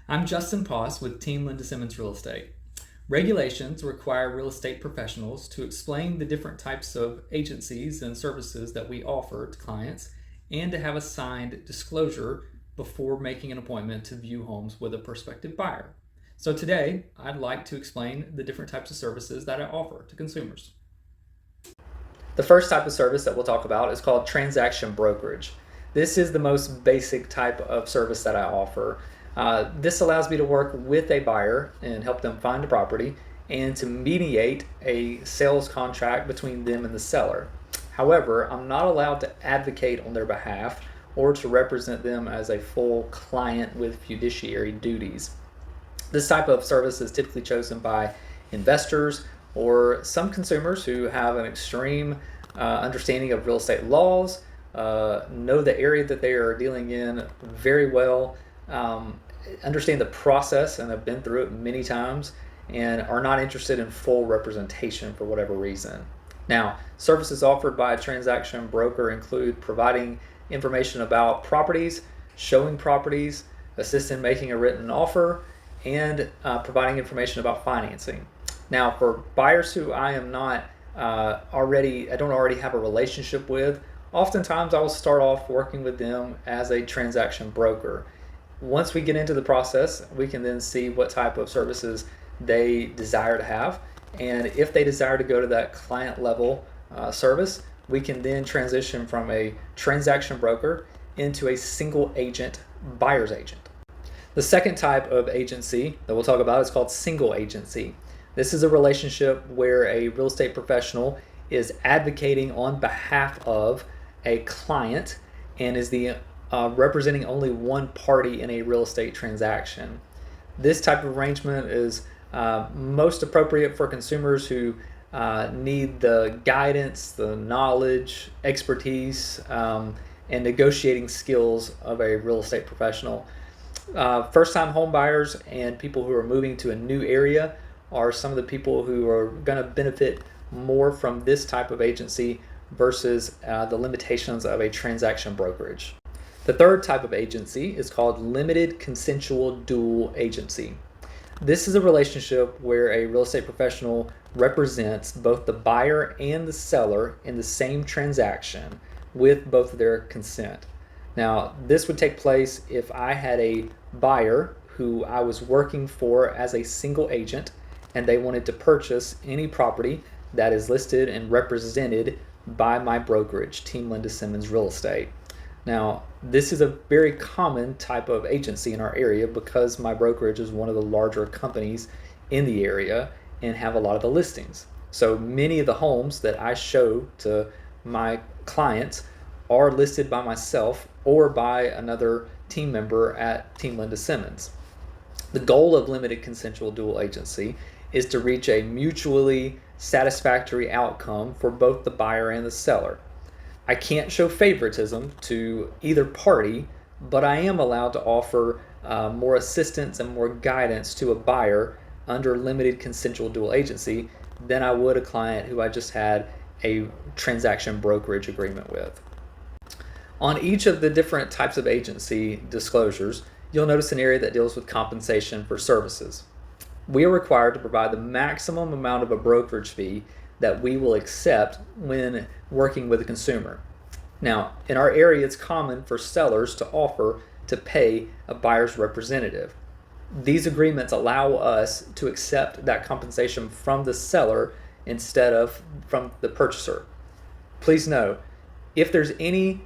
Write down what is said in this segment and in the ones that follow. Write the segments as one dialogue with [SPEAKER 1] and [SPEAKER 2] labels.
[SPEAKER 1] I'm Justin Poss with Team Linda Simmons Real Estate. Regulations require real estate professionals to explain the different types of agencies and services that we offer to clients and to have a signed disclosure before making an appointment to view homes with a prospective buyer. So today, I'd like to explain the different types of services that I offer to consumers. The first type of service that we'll talk about is called transaction brokerage. This is the most basic type of service that I offer. This allows me to work with a buyer and help them find a property and to mediate a sales contract between them and the seller. However, I'm not allowed to advocate on their behalf or to represent them as a full client with fiduciary duties. This type of service is typically chosen by investors or some consumers who have an extreme understanding of real estate laws, know the area that they are dealing in very well, understand the process and have been through it many times, and are not interested in full representation for whatever reason. Now, services offered by a transaction broker include providing information about properties, showing properties, assist in making a written offer, and providing information about financing. Now, for buyers who I am not I don't already have a relationship with, oftentimes I will start off working with them as a transaction broker. Once we get into the process, we can then see what type of services they desire to have. And if they desire to go to that client level service, we can then transition from a transaction broker into a single agent buyer's agent. The second type of agency that we'll talk about is called single agency. This is a relationship where a real estate professional is advocating on behalf of a client and is representing only one party in a real estate transaction. This type of arrangement is most appropriate for consumers who need the guidance, the knowledge, expertise, and negotiating skills of a real estate professional. First-time home buyers and people who are moving to a new area are some of the people who are going to benefit more from this type of agency versus the limitations of a transaction brokerage. The third type of agency is called limited consensual dual agency. This is a relationship where a real estate professional represents both the buyer and the seller in the same transaction with both of their consent. Now, this would take place if I had a buyer who I was working for as a single agent and they wanted to purchase any property that is listed and represented by my brokerage, Team Linda Simmons Real Estate. Now, this is a very common type of agency in our area because my brokerage is one of the larger companies in the area and have a lot of the listings. So many of the homes that I show to my clients are listed by myself or by another team member at Team Linda Simmons. The goal of limited consensual dual agency is to reach a mutually satisfactory outcome for both the buyer and the seller. I can't show favoritism to either party, but I am allowed to offer more assistance and more guidance to a buyer under limited consensual dual agency than I would a client who I just had a transaction brokerage agreement with. On each of the different types of agency disclosures, you'll notice an area that deals with compensation for services. We are required to provide the maximum amount of a brokerage fee that we will accept when working with a consumer. Now, in our area, it's common for sellers to offer to pay a buyer's representative. These agreements allow us to accept that compensation from the seller instead of from the purchaser. Please know, if there's any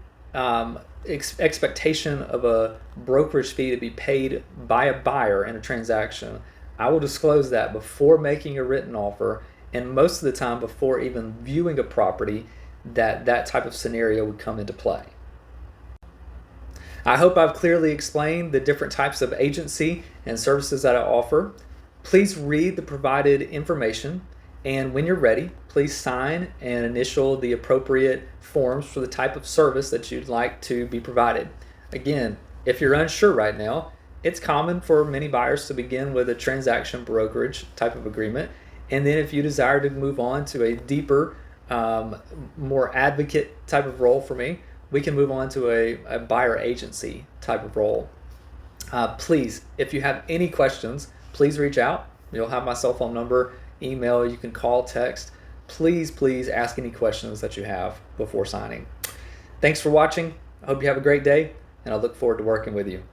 [SPEAKER 1] expectation of a brokerage fee to be paid by a buyer in a transaction, I will disclose that before making a written offer, and most of the time before even viewing a property, that type of scenario would come into play. I hope I've clearly explained the different types of agency and services that I offer. Please read the provided information, and when you're ready, please sign and initial the appropriate forms for the type of service that you'd like to be provided. Again, if you're unsure right now, it's common for many buyers to begin with a transaction brokerage type of agreement, and then if you desire to move on to a deeper, more advocate type of role for me, we can move on to a buyer agency type of role. Please, if you have any questions, please reach out. You'll have my cell phone number, email, you can call, text. Please ask any questions that you have before signing. Thanks for watching. I hope you have a great day, and I look forward to working with you.